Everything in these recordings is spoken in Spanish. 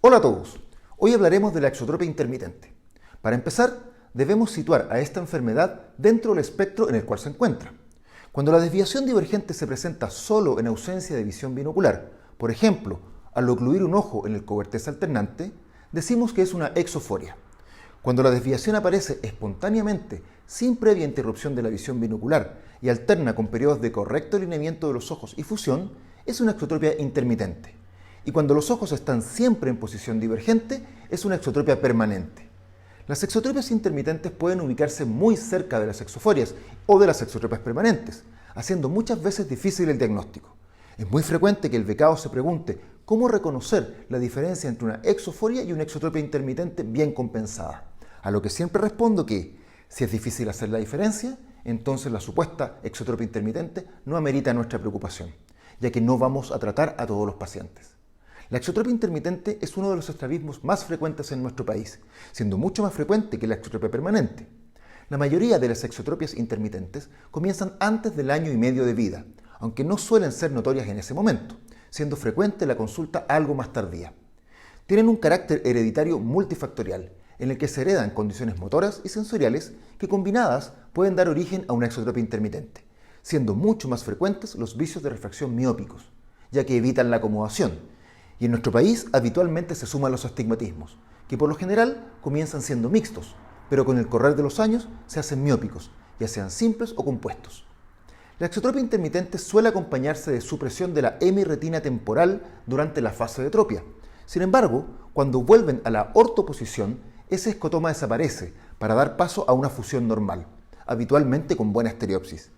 Hola a todos, hoy hablaremos de la exotropia intermitente. Para empezar, debemos situar a esta enfermedad dentro del espectro en el cual se encuentra. Cuando la desviación divergente se presenta solo en ausencia de visión binocular, por ejemplo, al ocluir un ojo en el cobertés alternante, decimos que es una exoforia. Cuando la desviación aparece espontáneamente, sin previa interrupción de la visión binocular y alterna con periodos de correcto alineamiento de los ojos y fusión, es una exotropia intermitente. Y cuando los ojos están siempre en posición divergente, es una exotropia permanente. Las exotropias intermitentes pueden ubicarse muy cerca de las exoforias o de las exotropias permanentes, haciendo muchas veces difícil el diagnóstico. Es muy frecuente que el becado se pregunte cómo reconocer la diferencia entre una exoforia y una exotropia intermitente bien compensada. A lo que siempre respondo que, si es difícil hacer la diferencia, entonces la supuesta exotropia intermitente no amerita nuestra preocupación, ya que no vamos a tratar a todos los pacientes. La exotropia intermitente es uno de los estrabismos más frecuentes en nuestro país, siendo mucho más frecuente que la exotropia permanente. La mayoría de las exotropias intermitentes comienzan antes del año y medio de vida, aunque no suelen ser notorias en ese momento, siendo frecuente la consulta algo más tardía. Tienen un carácter hereditario multifactorial, en el que se heredan condiciones motoras y sensoriales que combinadas pueden dar origen a una exotropia intermitente, siendo mucho más frecuentes los vicios de refracción miópicos, ya que evitan la acomodación. Y en nuestro país habitualmente se suman los astigmatismos, que por lo general comienzan siendo mixtos, pero con el correr de los años se hacen miópicos, ya sean simples o compuestos. La exotropia intermitente suele acompañarse de supresión de la hemirretina temporal durante la fase de tropia. Sin embargo, cuando vuelven a la ortoposición, ese escotoma desaparece para dar paso a una fusión normal, habitualmente con buena estereopsis.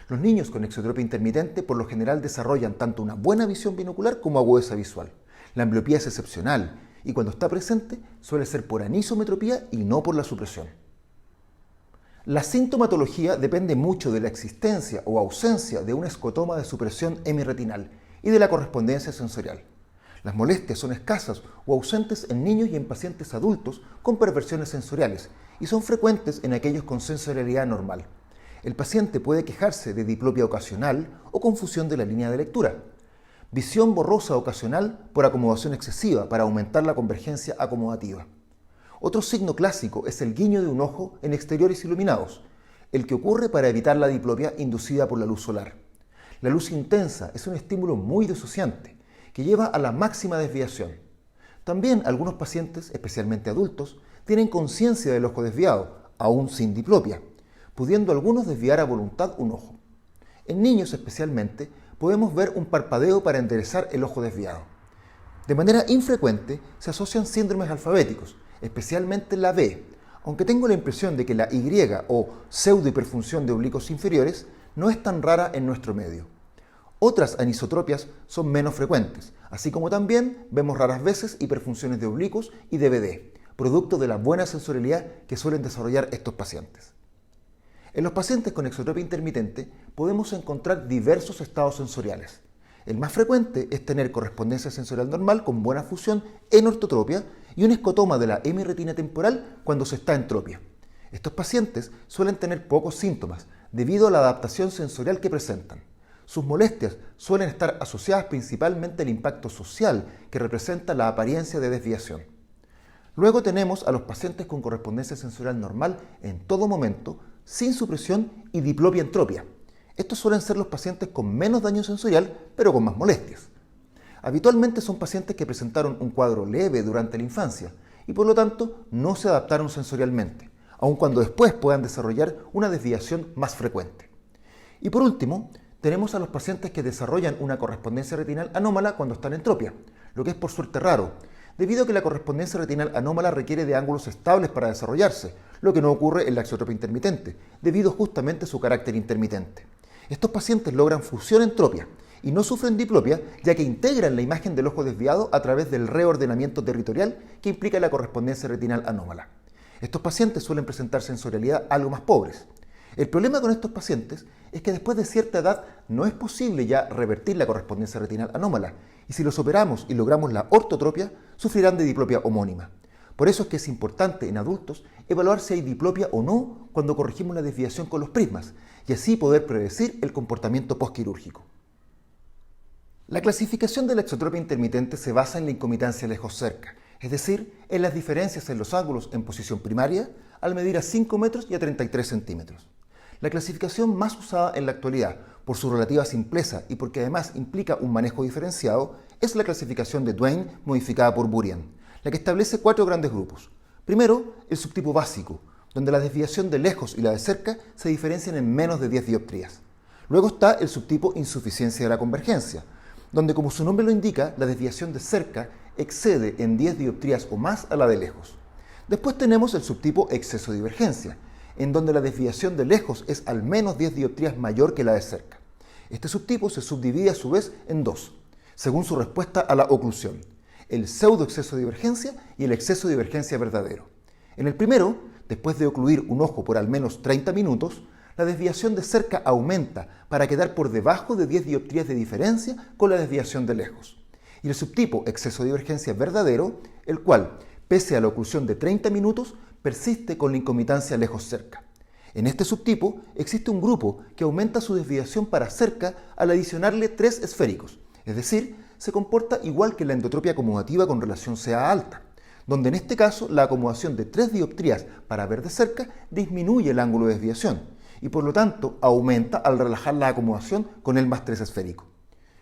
Los niños con exotropia intermitente por lo general desarrollan tanto una buena visión binocular como agudeza visual. La ambliopía es excepcional y cuando está presente suele ser por anisometropía y no por la supresión. La sintomatología depende mucho de la existencia o ausencia de un escotoma de supresión hemirretinal y de la correspondencia sensorial. Las molestias son escasas o ausentes en niños y en pacientes adultos con perversiones sensoriales y son frecuentes en aquellos con sensorialidad normal. El paciente puede quejarse de diplopia ocasional o confusión de la línea de lectura. Visión borrosa ocasional por acomodación excesiva para aumentar la convergencia acomodativa. Otro signo clásico es el guiño de un ojo en exteriores iluminados, el que ocurre para evitar la diplopia inducida por la luz solar. La luz intensa es un estímulo muy disociante, que lleva a la máxima desviación. También algunos pacientes, especialmente adultos, tienen conciencia del ojo desviado, aún sin diplopia, pudiendo algunos desviar a voluntad un ojo. En niños especialmente, podemos ver un parpadeo para enderezar el ojo desviado. De manera infrecuente se asocian síndromes alfabéticos, especialmente la B, aunque tengo la impresión de que la Y o pseudohiperfunción de oblicuos inferiores no es tan rara en nuestro medio. Otras anisotropias son menos frecuentes, así como también vemos raras veces hiperfunciones de oblicuos y DVD, producto de la buena sensorialidad que suelen desarrollar estos pacientes. En los pacientes con exotropia intermitente podemos encontrar diversos estados sensoriales. El más frecuente es tener correspondencia sensorial normal con buena fusión en ortotropia y un escotoma de la hemirretina temporal cuando se está en tropia. Estos pacientes suelen tener pocos síntomas debido a la adaptación sensorial que presentan. Sus molestias suelen estar asociadas principalmente al impacto social que representa la apariencia de desviación. Luego tenemos a los pacientes con correspondencia sensorial normal en todo momento, sin supresión y diplopia entropia. Estos suelen ser los pacientes con menos daño sensorial, pero con más molestias. Habitualmente son pacientes que presentaron un cuadro leve durante la infancia y por lo tanto no se adaptaron sensorialmente, aun cuando después puedan desarrollar una desviación más frecuente. Y por último, tenemos a los pacientes que desarrollan una correspondencia retinal anómala cuando están en tropia, lo que es por suerte raro, debido a que la correspondencia retinal anómala requiere de ángulos estables para desarrollarse, lo que no ocurre en la exotropia intermitente, debido justamente a su carácter intermitente. Estos pacientes logran fusión en tropia y no sufren diplopia, ya que integran la imagen del ojo desviado a través del reordenamiento territorial que implica la correspondencia retinal anómala. Estos pacientes suelen presentar sensorialidad algo más pobres. El problema con estos pacientes es que después de cierta edad no es posible ya revertir la correspondencia retinal anómala, y si los operamos y logramos la ortotropia, sufrirán de diplopia homónima. Por eso es que es importante en adultos evaluar si hay diplopia o no cuando corregimos la desviación con los prismas, y así poder predecir el comportamiento postquirúrgico. La clasificación de la exotropia intermitente se basa en la incomitancia lejos-cerca, es decir, en las diferencias en los ángulos en posición primaria al medir a 5 metros y a 33 centímetros. La clasificación más usada en la actualidad, por su relativa simpleza y porque además implica un manejo diferenciado, es la clasificación de Duane modificada por Burian, la que establece 4 grandes grupos. Primero, el subtipo básico, donde la desviación de lejos y la de cerca se diferencian en menos de 10 dioptrías. Luego está el subtipo insuficiencia de la convergencia, donde como su nombre lo indica, la desviación de cerca excede en 10 dioptrías o más a la de lejos. Después tenemos el subtipo exceso de divergencia, en donde la desviación de lejos es al menos 10 dioptrías mayor que la de cerca. Este subtipo se subdivide a su vez en dos, según su respuesta a la oclusión: el pseudo exceso de divergencia y el exceso de divergencia verdadero. En el primero, después de ocluir un ojo por al menos 30 minutos, la desviación de cerca aumenta para quedar por debajo de 10 dioptrías de diferencia con la desviación de lejos. Y el subtipo exceso de divergencia verdadero, el cual, pese a la oclusión de 30 minutos, persiste con la incomitancia lejos-cerca. En este subtipo existe un grupo que aumenta su desviación para cerca al adicionarle 3 esféricos, es decir, se comporta igual que la endotropia acomodativa con relación CA alta, donde en este caso la acomodación de 3 dioptrías para ver de cerca disminuye el ángulo de desviación y por lo tanto aumenta al relajar la acomodación con el más 3 esférico.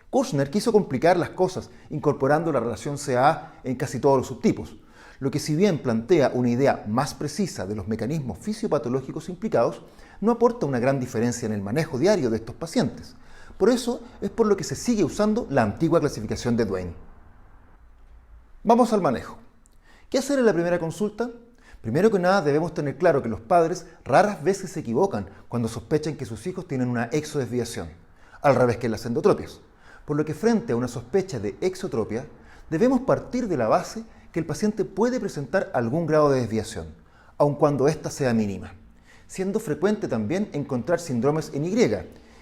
Kushner quiso complicar las cosas incorporando la relación CA en casi todos los subtipos, lo que si bien plantea una idea más precisa de los mecanismos fisiopatológicos implicados, no aporta una gran diferencia en el manejo diario de estos pacientes. Por eso es por lo que se sigue usando la antigua clasificación de Duane. Vamos al manejo. ¿Qué hacer en la primera consulta? Primero que nada debemos tener claro que los padres raras veces se equivocan cuando sospechan que sus hijos tienen una exodesviación, al revés que en las endotropias. Por lo que frente a una sospecha de exotropia, debemos partir de la base que el paciente puede presentar algún grado de desviación, aun cuando ésta sea mínima, siendo frecuente también encontrar síndromes en Y,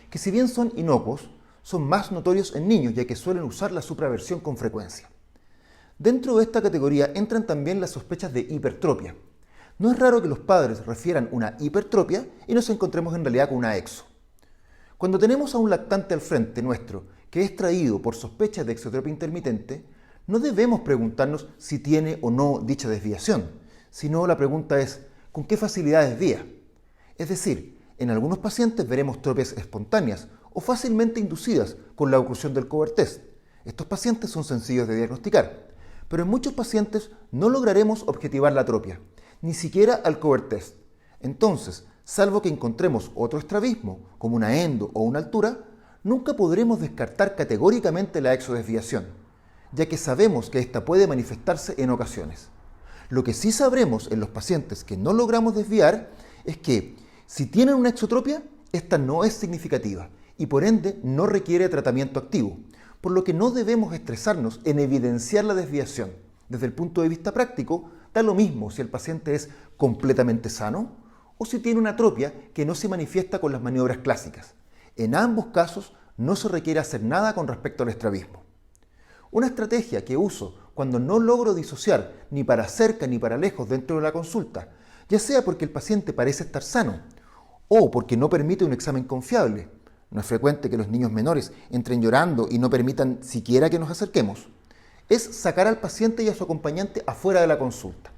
que si bien son inocuos, son más notorios en niños ya que suelen usar la supraversión con frecuencia. Dentro de esta categoría entran también las sospechas de hipertropia. No es raro que los padres refieran una hipertropia y nos encontremos en realidad con una exo. Cuando tenemos a un lactante al frente nuestro que es traído por sospechas de exotropia intermitente, no debemos preguntarnos si tiene o no dicha desviación, sino la pregunta es, ¿con qué facilidad desvía? Es decir, en algunos pacientes veremos tropias espontáneas o fácilmente inducidas con la oclusión del cover test. Estos pacientes son sencillos de diagnosticar, pero en muchos pacientes no lograremos objetivar la atropia, ni siquiera al cover test. Entonces, salvo que encontremos otro estrabismo, como una endo o una altura, nunca podremos descartar categóricamente la exodesviación, ya que sabemos que ésta puede manifestarse en ocasiones. Lo que sí sabremos en los pacientes que no logramos desviar es que, si tienen una exotropia, esta no es significativa y por ende no requiere tratamiento activo, por lo que no debemos estresarnos en evidenciar la desviación. Desde el punto de vista práctico, da lo mismo si el paciente es completamente sano o si tiene una atropia que no se manifiesta con las maniobras clásicas. En ambos casos no se requiere hacer nada con respecto al estrabismo. Una estrategia que uso cuando no logro disociar ni para cerca ni para lejos dentro de la consulta, ya sea porque el paciente parece estar sano o porque no permite un examen confiable. No es frecuente que los niños menores entren llorando y no permitan siquiera que nos acerquemos. Es sacar al paciente y a su acompañante afuera de la consulta.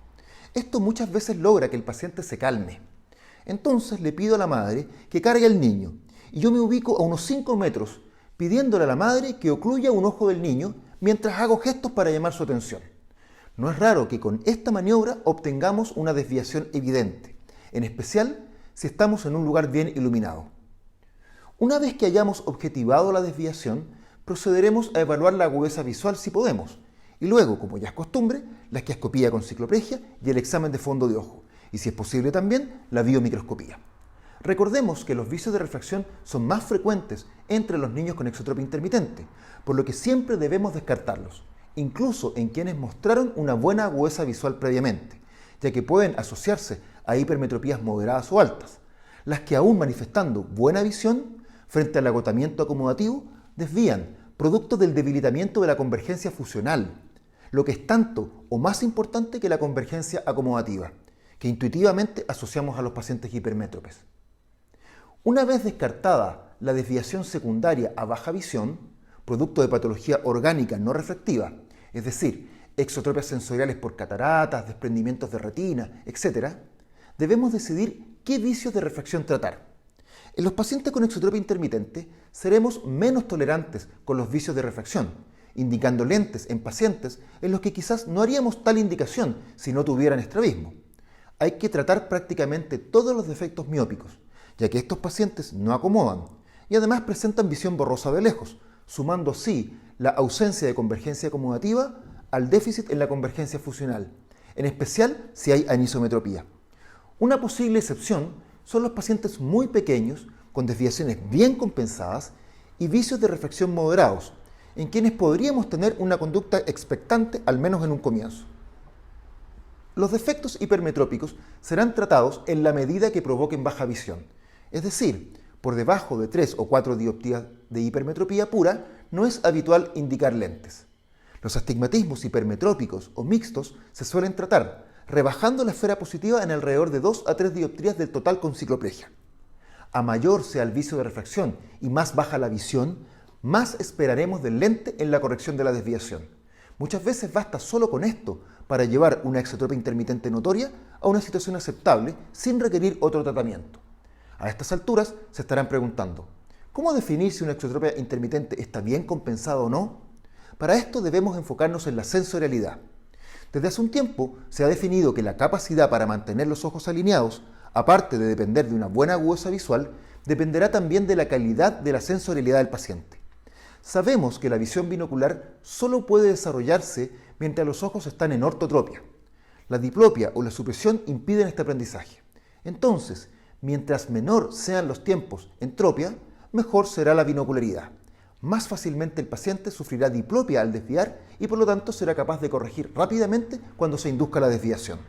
Esto muchas veces logra que el paciente se calme. Entonces le pido a la madre que cargue al niño y yo me ubico a unos 5 metros pidiéndole a la madre que ocluya un ojo del niño mientras hago gestos para llamar su atención. No es raro que con esta maniobra obtengamos una desviación evidente, en especial si estamos en un lugar bien iluminado. Una vez que hayamos objetivado la desviación, procederemos a evaluar la agudeza visual si podemos, y luego, como ya es costumbre, la esquiascopía con ciclopregia y el examen de fondo de ojo, y si es posible también, la biomicroscopía. Recordemos que los vicios de refracción son más frecuentes entre los niños con exotropia intermitente, por lo que siempre debemos descartarlos, incluso en quienes mostraron una buena agudeza visual previamente, ya que pueden asociarse a hipermetropías moderadas o altas, las que aún manifestando buena visión, frente al agotamiento acomodativo, desvían, producto del debilitamiento de la convergencia fusional, lo que es tanto o más importante que la convergencia acomodativa, que intuitivamente asociamos a los pacientes hipermétropes. Una vez descartada la desviación secundaria a baja visión, producto de patología orgánica no refractiva, es decir, exotropias sensoriales por cataratas, desprendimientos de retina, etc., debemos decidir qué vicios de refracción tratar. En los pacientes con exotropia intermitente seremos menos tolerantes con los vicios de refracción, indicando lentes en pacientes en los que quizás no haríamos tal indicación si no tuvieran estrabismo. Hay que tratar prácticamente todos los defectos miópicos, ya que estos pacientes no acomodan y además presentan visión borrosa de lejos, sumando así la ausencia de convergencia acomodativa al déficit en la convergencia fusional, en especial si hay anisometropía. Una posible excepción son los pacientes muy pequeños con desviaciones bien compensadas y vicios de refracción moderados, en quienes podríamos tener una conducta expectante al menos en un comienzo. Los defectos hipermetrópicos serán tratados en la medida que provoquen baja visión, es decir, por debajo de 3 o 4 dioptrías de hipermetropía pura no es habitual indicar lentes. Los astigmatismos hipermetrópicos o mixtos se suelen tratar, rebajando la esfera positiva en alrededor de 2 a 3 dioptrías del total con cicloplegia. A mayor sea el vicio de refracción y más baja la visión, más esperaremos del lente en la corrección de la desviación. Muchas veces basta solo con esto para llevar una exotropia intermitente notoria a una situación aceptable sin requerir otro tratamiento. A estas alturas se estarán preguntando, ¿cómo definir si una exotropia intermitente está bien compensada o no? Para esto debemos enfocarnos en la sensorialidad. Desde hace un tiempo se ha definido que la capacidad para mantener los ojos alineados, aparte de depender de una buena agudeza visual, dependerá también de la calidad de la sensorialidad del paciente. Sabemos que la visión binocular solo puede desarrollarse mientras los ojos están en ortotropia. La diplopia o la supresión impiden este aprendizaje. Entonces, mientras menor sean los tiempos en tropia, mejor será la binocularidad. Más fácilmente el paciente sufrirá diplopia al desviar y por lo tanto será capaz de corregir rápidamente cuando se induzca la desviación.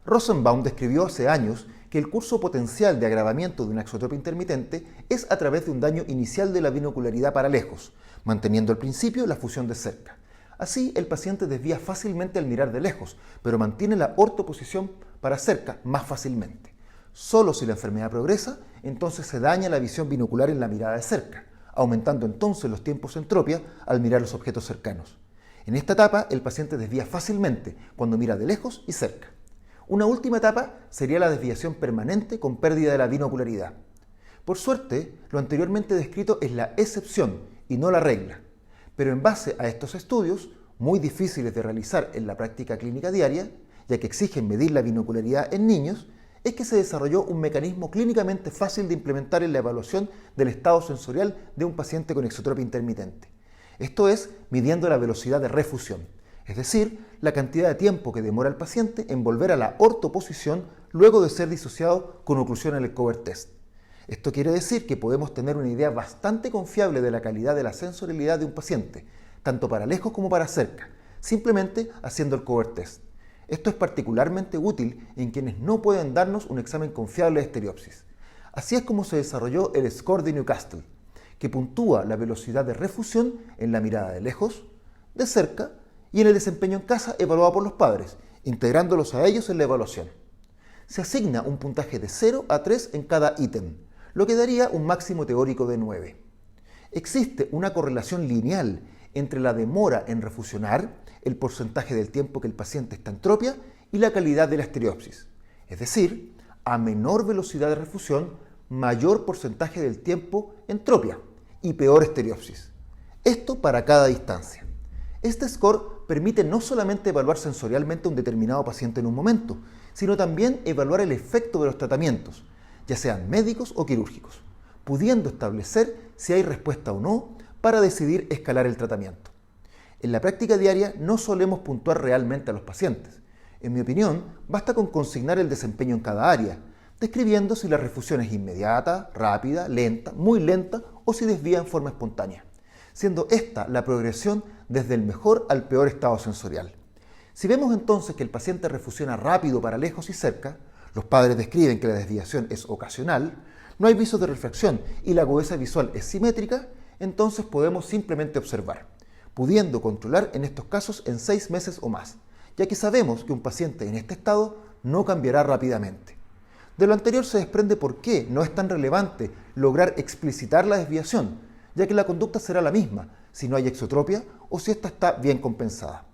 Rosenbaum describió hace años que el curso potencial de agravamiento de una exotropia intermitente es a través de un daño inicial de la binocularidad para lejos, manteniendo al principio la fusión de cerca. Así, el paciente desvía fácilmente al mirar de lejos, pero mantiene la ortoposición para cerca más fácilmente. Solo si la enfermedad progresa, entonces se daña la visión binocular en la mirada de cerca, aumentando entonces los tiempos en tropia al mirar los objetos cercanos. En esta etapa, el paciente desvía fácilmente cuando mira de lejos y cerca. Una última etapa sería la desviación permanente con pérdida de la binocularidad. Por suerte, lo anteriormente descrito es la excepción y no la regla, pero en base a estos estudios, muy difíciles de realizar en la práctica clínica diaria, ya que exigen medir la binocularidad en niños, es que se desarrolló un mecanismo clínicamente fácil de implementar en la evaluación del estado sensorial de un paciente con exotropia intermitente. Esto es, midiendo la velocidad de refusión, es decir, la cantidad de tiempo que demora el paciente en volver a la ortoposición luego de ser disociado con oclusión en el cover test. Esto quiere decir que podemos tener una idea bastante confiable de la calidad de la sensorialidad de un paciente, tanto para lejos como para cerca, simplemente haciendo el cover test. Esto es particularmente útil en quienes no pueden darnos un examen confiable de estereopsis. Así es como se desarrolló el score de Newcastle, que puntúa la velocidad de refusión en la mirada de lejos, de cerca y en el desempeño en casa evaluado por los padres, integrándolos a ellos en la evaluación. Se asigna un puntaje de 0 a 3 en cada ítem, lo que daría un máximo teórico de 9. Existe una correlación lineal entre la demora en refusionar, el porcentaje del tiempo que el paciente está en tropia y la calidad de la estereopsis. Es decir, a menor velocidad de refusión, mayor porcentaje del tiempo en tropia y peor estereopsis. Esto para cada distancia. Este score permite no solamente evaluar sensorialmente a un determinado paciente en un momento, sino también evaluar el efecto de los tratamientos, ya sean médicos o quirúrgicos, pudiendo establecer si hay respuesta o no para decidir escalar el tratamiento. En la práctica diaria no solemos puntuar realmente a los pacientes. En mi opinión, basta con consignar el desempeño en cada área, describiendo si la refusión es inmediata, rápida, lenta, muy lenta o si desvía en forma espontánea, siendo esta la progresión desde el mejor al peor estado sensorial. Si vemos entonces que el paciente refusiona rápido para lejos y cerca, los padres describen que la desviación es ocasional, no hay vicios de refracción y la agudeza visual es simétrica, entonces podemos simplemente observar, pudiendo controlar en estos casos en 6 meses o más, ya que sabemos que un paciente en este estado no cambiará rápidamente. De lo anterior se desprende por qué no es tan relevante lograr explicitar la desviación, ya que la conducta será la misma si no hay exotropia o si ésta está bien compensada.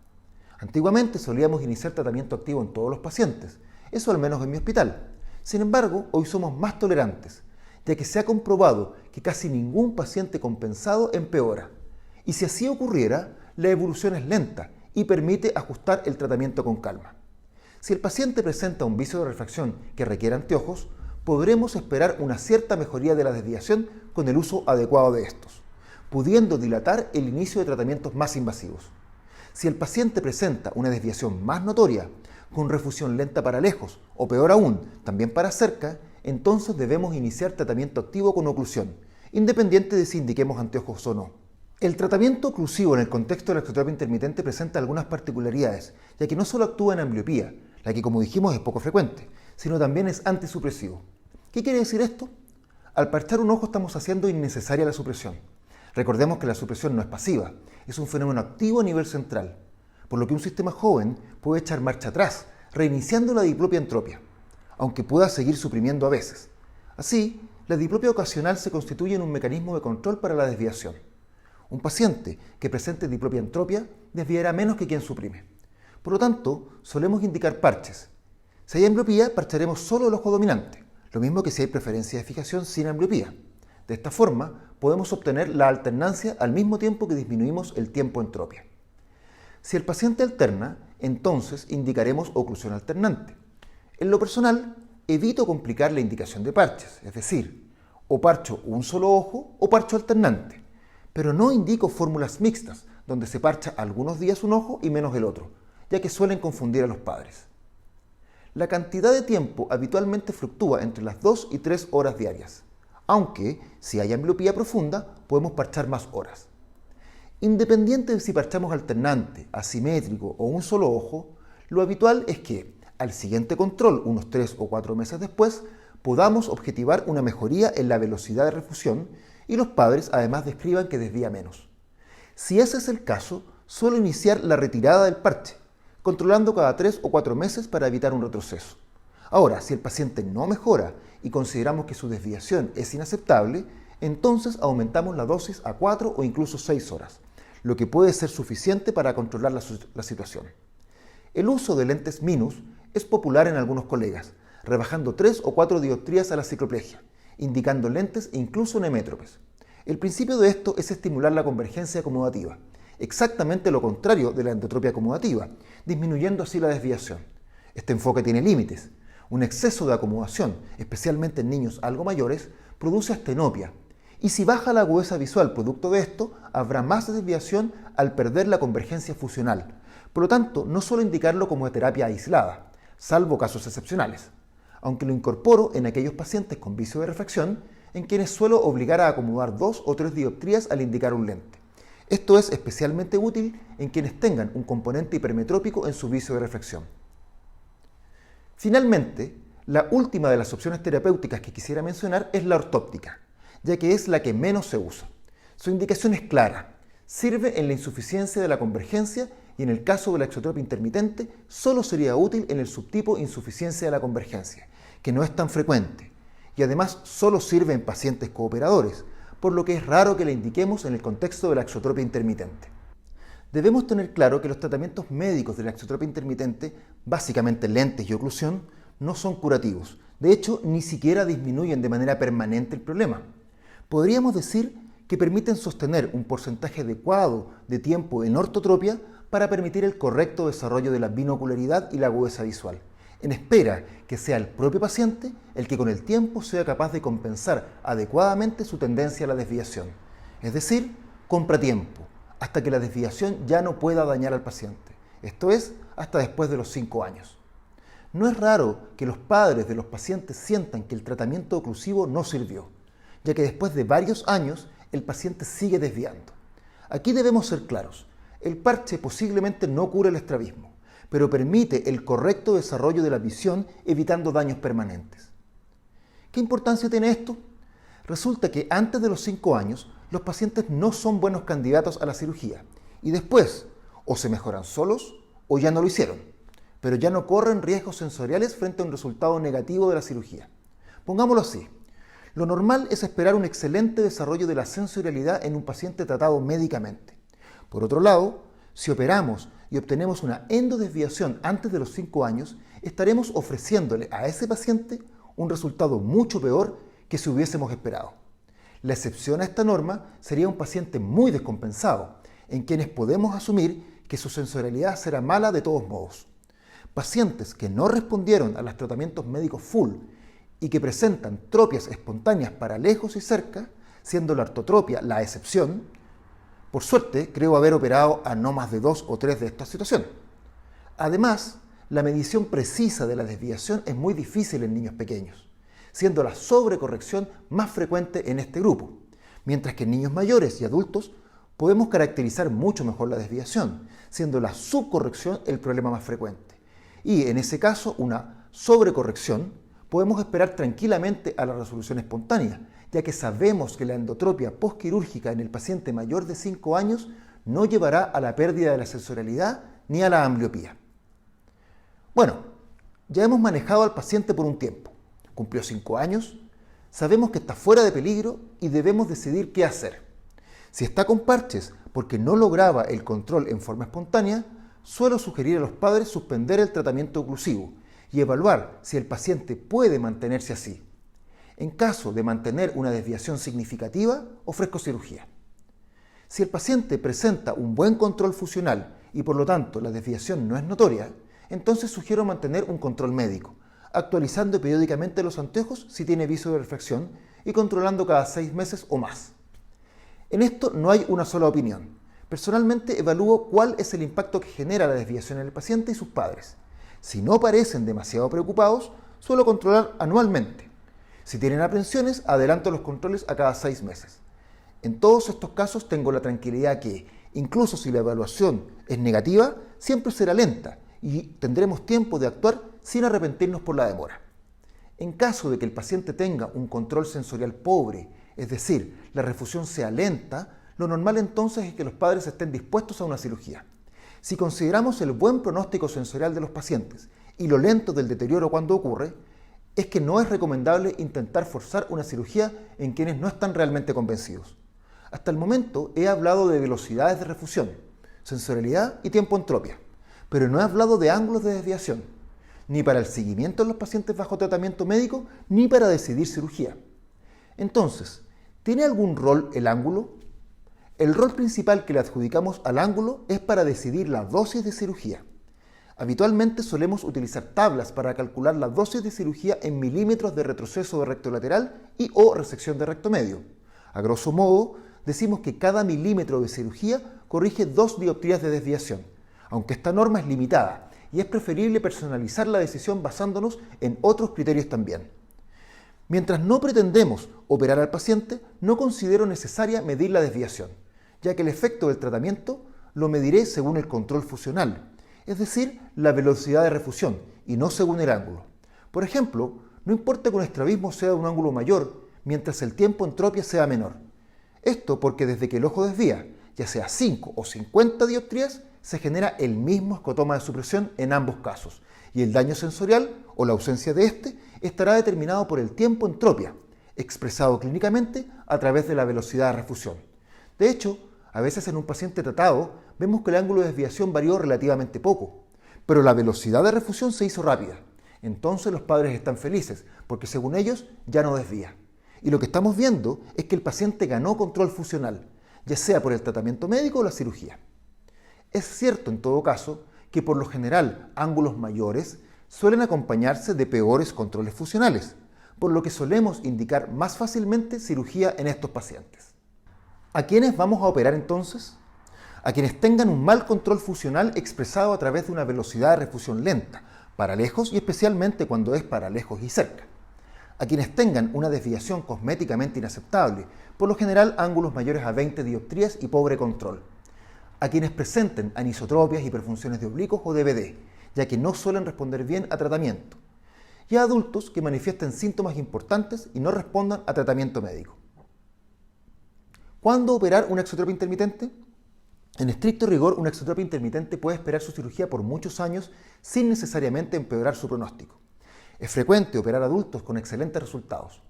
Antiguamente solíamos iniciar tratamiento activo en todos los pacientes, eso al menos en mi hospital. Sin embargo, hoy somos más tolerantes, ya que se ha comprobado que casi ningún paciente compensado empeora. Y si así ocurriera, la evolución es lenta y permite ajustar el tratamiento con calma. Si el paciente presenta un vicio de refracción que requiere anteojos, podremos esperar una cierta mejoría de la desviación con el uso adecuado de estos, pudiendo dilatar el inicio de tratamientos más invasivos. Si el paciente presenta una desviación más notoria, con refusión lenta para lejos o peor aún, también para cerca, entonces debemos iniciar tratamiento activo con oclusión, independiente de si indiquemos anteojos o no. El tratamiento oclusivo en el contexto de la exotropia intermitente presenta algunas particularidades, ya que no solo actúa en ambliopía, la que como dijimos es poco frecuente, sino también es antisupresivo. ¿Qué quiere decir esto? Al parchar un ojo estamos haciendo innecesaria la supresión. Recordemos que la supresión no es pasiva, es un fenómeno activo a nivel central, por lo que un sistema joven puede echar marcha atrás, reiniciando la diplopia entropia, aunque pueda seguir suprimiendo a veces. Así, la diplopia ocasional se constituye en un mecanismo de control para la desviación. Un paciente que presente diplopia entropia desviará menos que quien suprime. Por lo tanto, solemos indicar parches. Si hay ambliopía, parcharemos solo el ojo dominante, lo mismo que si hay preferencia de fijación sin ambliopía. De esta forma, podemos obtener la alternancia al mismo tiempo que disminuimos el tiempo entropia. Si el paciente alterna, entonces indicaremos oclusión alternante. En lo personal, evito complicar la indicación de parches, es decir, o parcho un solo ojo o parcho alternante, pero no indico fórmulas mixtas, donde se parcha algunos días un ojo y menos el otro, ya que suelen confundir a los padres. La cantidad de tiempo habitualmente fluctúa entre las 2 y 3 horas diarias, aunque si hay ambliopía profunda podemos parchar más horas. Independiente de si parchamos alternante, asimétrico o un solo ojo, lo habitual es que, al siguiente control, unos 3 o 4 meses después, podamos objetivar una mejoría en la velocidad de refusión y los padres además describan que desvía menos. Si ese es el caso, suelo iniciar la retirada del parche, controlando cada 3 o 4 meses para evitar un retroceso. Ahora, si el paciente no mejora y consideramos que su desviación es inaceptable, entonces aumentamos la dosis a 4 o incluso 6 horas, lo que puede ser suficiente para controlar la situación. El uso de lentes minus es popular en algunos colegas, rebajando 3 o 4 dioptrías a la cicloplegia, indicando lentes incluso nemétropes. El principio de esto es estimular la convergencia acomodativa, exactamente lo contrario de la endotropia acomodativa, disminuyendo así la desviación. Este enfoque tiene límites. Un exceso de acomodación, especialmente en niños algo mayores, produce astenopia, y si baja la agudeza visual producto de esto, habrá más desviación al perder la convergencia fusional. Por lo tanto, no suelo indicarlo como terapia aislada, salvo casos excepcionales, aunque lo incorporo en aquellos pacientes con vicio de refracción, en quienes suelo obligar a acomodar 2 o 3 dioptrías al indicar un lente. Esto es especialmente útil en quienes tengan un componente hipermetrópico en su vicio de refracción. Finalmente, la última de las opciones terapéuticas que quisiera mencionar es la ortóptica, ya que es la que menos se usa. Su indicación es clara, sirve en la insuficiencia de la convergencia y en el caso de la exotropia intermitente solo sería útil en el subtipo insuficiencia de la convergencia, que no es tan frecuente, y además solo sirve en pacientes cooperadores, por lo que es raro que la indiquemos en el contexto de la exotropia intermitente. Debemos tener claro que los tratamientos médicos de la exotropia intermitente, básicamente lentes y oclusión, no son curativos. De hecho, ni siquiera disminuyen de manera permanente el problema. Podríamos decir que permiten sostener un porcentaje adecuado de tiempo en ortotropia para permitir el correcto desarrollo de la binocularidad y la agudeza visual, en espera que sea el propio paciente el que con el tiempo sea capaz de compensar adecuadamente su tendencia a la desviación. Es decir, compra tiempo, hasta que la desviación ya no pueda dañar al paciente, esto es, hasta después de los 5 años. No es raro que los padres de los pacientes sientan que el tratamiento oclusivo no sirvió, ya que después de varios años el paciente sigue desviando. Aquí debemos ser claros, el parche posiblemente no cura el estrabismo, pero permite el correcto desarrollo de la visión evitando daños permanentes. ¿Qué importancia tiene esto? Resulta que antes de los 5 años los pacientes no son buenos candidatos a la cirugía y después o se mejoran solos o ya no lo hicieron, pero ya no corren riesgos sensoriales frente a un resultado negativo de la cirugía. Pongámoslo así, lo normal es esperar un excelente desarrollo de la sensorialidad en un paciente tratado médicamente. Por otro lado, si operamos y obtenemos una endodesviación antes de los 5 años, estaremos ofreciéndole a ese paciente un resultado mucho peor que si hubiésemos esperado. La excepción a esta norma sería un paciente muy descompensado, en quienes podemos asumir que su sensorialidad será mala de todos modos. Pacientes que no respondieron a los tratamientos médicos full y que presentan tropias espontáneas para lejos y cerca, siendo la ortotropia la excepción, por suerte creo haber operado a no más de 2 o 3 de esta situación. Además, la medición precisa de la desviación es muy difícil en niños pequeños, siendo la sobrecorrección más frecuente en este grupo, mientras que en niños mayores y adultos podemos caracterizar mucho mejor la desviación, siendo la subcorrección el problema más frecuente. Y en ese caso, una sobrecorrección, podemos esperar tranquilamente a la resolución espontánea, ya que sabemos que la endotropia postquirúrgica en el paciente mayor de 5 años no llevará a la pérdida de la sensorialidad ni a la ambliopía. Bueno, ya hemos manejado al paciente por un tiempo. Cumplió 5 años, sabemos que está fuera de peligro y debemos decidir qué hacer. Si está con parches porque no lograba el control en forma espontánea, suelo sugerir a los padres suspender el tratamiento oclusivo y evaluar si el paciente puede mantenerse así. En caso de mantener una desviación significativa, ofrezco cirugía. Si el paciente presenta un buen control fusional y por lo tanto la desviación no es notoria, entonces sugiero mantener un control médico, actualizando periódicamente los anteojos si tiene viso de refracción y controlando cada 6 meses o más. En esto no hay una sola opinión. Personalmente evalúo cuál es el impacto que genera la desviación en el paciente y sus padres. Si no parecen demasiado preocupados, suelo controlar anualmente. Si tienen aprensiones, adelanto los controles a cada 6 meses. En todos estos casos tengo la tranquilidad que, incluso si la evaluación es negativa, siempre será lenta y tendremos tiempo de actuar sin arrepentirnos por la demora. En caso de que el paciente tenga un control sensorial pobre, es decir, la refusión sea lenta, lo normal entonces es que los padres estén dispuestos a una cirugía. Si consideramos el buen pronóstico sensorial de los pacientes y lo lento del deterioro cuando ocurre, es que no es recomendable intentar forzar una cirugía en quienes no están realmente convencidos. Hasta el momento he hablado de velocidades de refusión, sensorialidad y tiempo entropia, pero no he hablado de ángulos de desviación, ni para el seguimiento de los pacientes bajo tratamiento médico, ni para decidir cirugía. Entonces, ¿tiene algún rol el ángulo? El rol principal que le adjudicamos al ángulo es para decidir la dosis de cirugía. Habitualmente solemos utilizar tablas para calcular la dosis de cirugía en milímetros de retroceso de recto lateral y o resección de recto medio. A grosso modo, decimos que cada milímetro de cirugía corrige 2 dioptrías de desviación, aunque esta norma es limitada y es preferible personalizar la decisión basándonos en otros criterios también. Mientras no pretendemos operar al paciente, no considero necesaria medir la desviación, ya que el efecto del tratamiento lo mediré según el control fusional, es decir, la velocidad de refusión, y no según el ángulo. Por ejemplo, no importa que un estrabismo sea de un ángulo mayor, mientras el tiempo entropia sea menor. Esto porque desde que el ojo desvía, ya sea 5 o 50 dioptrías, se genera el mismo escotoma de supresión en ambos casos, y el daño sensorial, o la ausencia de este, estará determinado por el tiempo entropia, expresado clínicamente a través de la velocidad de refusión. De hecho, a veces en un paciente tratado vemos que el ángulo de desviación varió relativamente poco, pero la velocidad de refusión se hizo rápida. Entonces los padres están felices, porque según ellos ya no desvía. Y lo que estamos viendo es que el paciente ganó control fusional, ya sea por el tratamiento médico o la cirugía. Es cierto en todo caso que por lo general ángulos mayores suelen acompañarse de peores controles fusionales, por lo que solemos indicar más fácilmente cirugía en estos pacientes. ¿A quiénes vamos a operar entonces? A quienes tengan un mal control fusional expresado a través de una velocidad de refusión lenta, para lejos y especialmente cuando es para lejos y cerca. A quienes tengan una desviación cosméticamente inaceptable, por lo general ángulos mayores a 20 dioptrías y pobre control. A quienes presenten anisotropias, hiperfunciones de oblicuos o DVD, ya que no suelen responder bien a tratamiento. Y a adultos que manifiesten síntomas importantes y no respondan a tratamiento médico. ¿Cuándo operar una exotropia intermitente? En estricto rigor, una exotropia intermitente puede esperar su cirugía por muchos años sin necesariamente empeorar su pronóstico. Es frecuente operar adultos con excelentes resultados,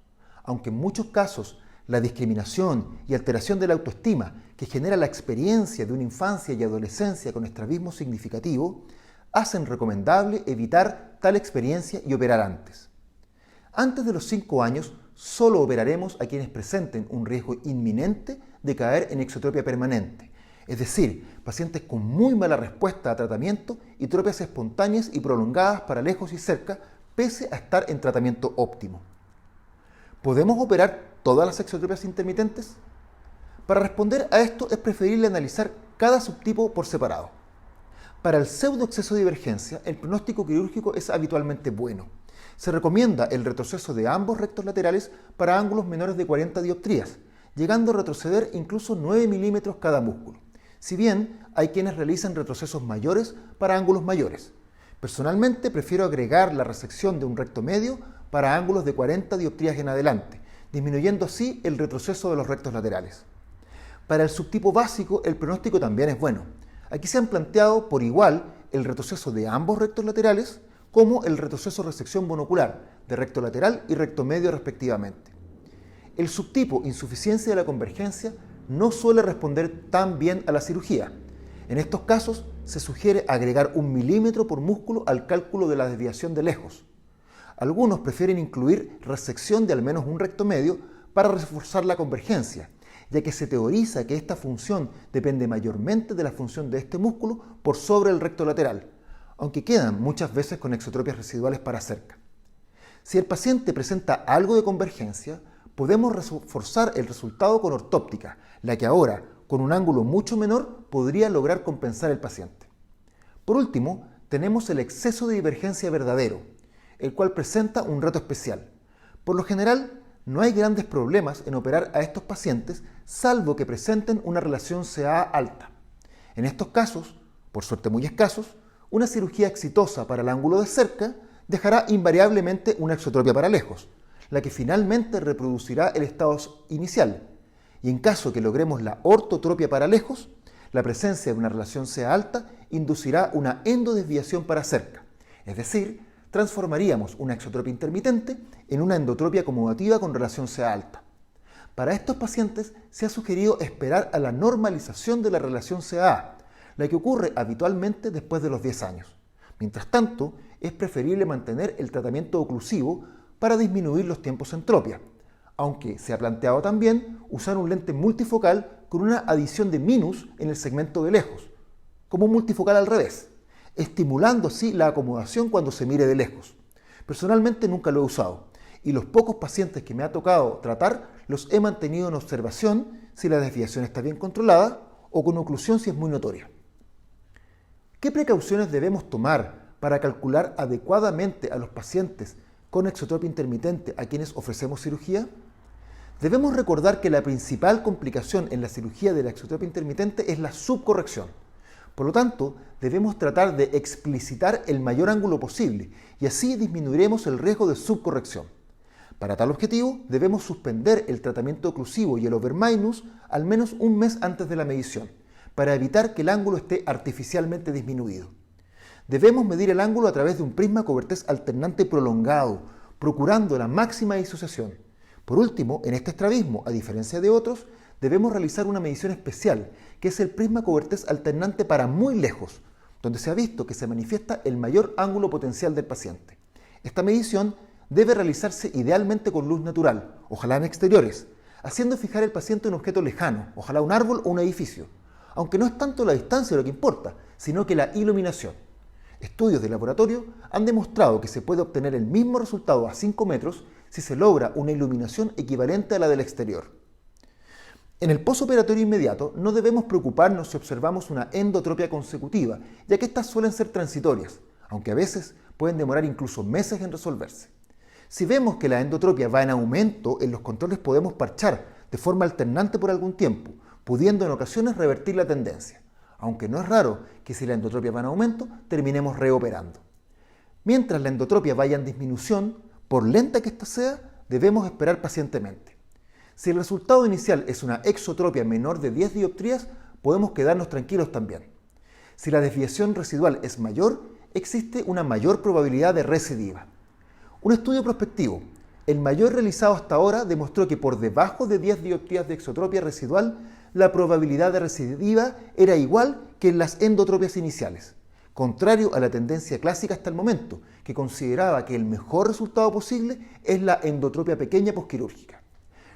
aunque en muchos casos La discriminación y alteración de la autoestima que genera la experiencia de una infancia y adolescencia con estrabismo significativo hacen recomendable evitar tal experiencia y operar antes. Antes de los 5 años, solo operaremos a quienes presenten un riesgo inminente de caer en exotropia permanente, es decir, pacientes con muy mala respuesta a tratamiento y tropias espontáneas y prolongadas para lejos y cerca, pese a estar en tratamiento óptimo. ¿Podemos operar todas las exotropias intermitentes? Para responder a esto es preferible analizar cada subtipo por separado. Para el pseudoexceso de divergencia, el pronóstico quirúrgico es habitualmente bueno. Se recomienda el retroceso de ambos rectos laterales para ángulos menores de 40 dioptrías, llegando a retroceder incluso 9 milímetros cada músculo. Si bien hay quienes realizan retrocesos mayores para ángulos mayores. Personalmente prefiero agregar la resección de un recto medio para ángulos de 40 dioptrías en adelante, disminuyendo así el retroceso de los rectos laterales. Para el subtipo básico, el pronóstico también es bueno. Aquí se han planteado por igual el retroceso de ambos rectos laterales como el retroceso resección monocular de recto lateral y recto medio respectivamente. El subtipo insuficiencia de la convergencia no suele responder tan bien a la cirugía. En estos casos se sugiere agregar 1 milímetro por músculo al cálculo de la desviación de lejos. Algunos prefieren incluir resección de al menos un recto medio para reforzar la convergencia, ya que se teoriza que esta función depende mayormente de la función de este músculo por sobre el recto lateral, aunque quedan muchas veces con exotropias residuales para cerca. Si el paciente presenta algo de convergencia, podemos reforzar el resultado con ortóptica, la que ahora, con un ángulo mucho menor, podría lograr compensar el paciente. Por último, tenemos el exceso de divergencia verdadero, el cual presenta un reto especial. Por lo general, no hay grandes problemas en operar a estos pacientes, salvo que presenten una relación CA alta. En estos casos, por suerte muy escasos, una cirugía exitosa para el ángulo de cerca dejará invariablemente una exotropia para lejos, la que finalmente reproducirá el estado inicial. Y en caso que logremos la ortotropia para lejos, la presencia de una relación CA alta inducirá una endodesviación para cerca, es decir, transformaríamos una exotropia intermitente en una endotropia acomodativa con relación CA alta. Para estos pacientes se ha sugerido esperar a la normalización de la relación CA, la que ocurre habitualmente después de los 10 años. Mientras tanto, es preferible mantener el tratamiento oclusivo para disminuir los tiempos en tropia, aunque se ha planteado también usar un lente multifocal con una adición de minus en el segmento de lejos, como un multifocal al revés, estimulando así la acomodación cuando se mire de lejos. Personalmente nunca lo he usado y los pocos pacientes que me ha tocado tratar los he mantenido en observación si la desviación está bien controlada o con oclusión si es muy notoria. ¿Qué precauciones debemos tomar para calcular adecuadamente a los pacientes con exotropia intermitente a quienes ofrecemos cirugía? Debemos recordar que la principal complicación en la cirugía de la exotropia intermitente es la subcorrección. Por lo tanto, debemos tratar de explicitar el mayor ángulo posible y así disminuiremos el riesgo de subcorrección. Para tal objetivo, debemos suspender el tratamiento oclusivo y el overminus al menos un mes antes de la medición, para evitar que el ángulo esté artificialmente disminuido. Debemos medir el ángulo a través de un prisma Cobertés alternante prolongado, procurando la máxima disociación. Por último, en este estrabismo, a diferencia de otros, debemos realizar una medición especial, que es el prisma Cobertés alternante para muy lejos, donde se ha visto que se manifiesta el mayor ángulo potencial del paciente. Esta medición debe realizarse idealmente con luz natural, ojalá en exteriores, haciendo fijar el paciente en un objeto lejano, ojalá un árbol o un edificio, aunque no es tanto la distancia lo que importa, sino que la iluminación. Estudios de laboratorio han demostrado que se puede obtener el mismo resultado a 5 metros si se logra una iluminación equivalente a la del exterior. En el posoperatorio inmediato no debemos preocuparnos si observamos una endotropia consecutiva, ya que estas suelen ser transitorias, aunque a veces pueden demorar incluso meses en resolverse. Si vemos que la endotropia va en aumento, en los controles podemos parchar de forma alternante por algún tiempo, pudiendo en ocasiones revertir la tendencia, aunque no es raro que si la endotropia va en aumento, terminemos reoperando. Mientras la endotropia vaya en disminución, por lenta que ésta sea, debemos esperar pacientemente. Si el resultado inicial es una exotropia menor de 10 dioptrías, podemos quedarnos tranquilos también. Si la desviación residual es mayor, existe una mayor probabilidad de recidiva. Un estudio prospectivo, El mayor realizado hasta ahora demostró que por debajo de 10 dioptrías de exotropia residual, la probabilidad de recidiva era igual que en las endotropias iniciales, contrario a la tendencia clásica hasta el momento, que consideraba que el mejor resultado posible es la endotropia pequeña posquirúrgica.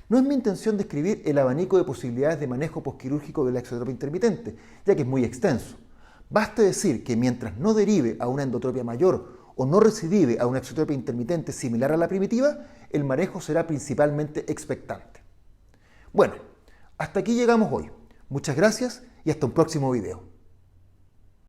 No es mi intención describir el abanico de posibilidades de manejo posquirúrgico de la exotropia intermitente, ya que es muy extenso. Basta decir que mientras no derive a una endotropia mayor o no recidive a una exotropia intermitente similar a la primitiva, el manejo será principalmente expectante. Bueno, hasta aquí llegamos hoy. Muchas gracias y hasta un próximo video.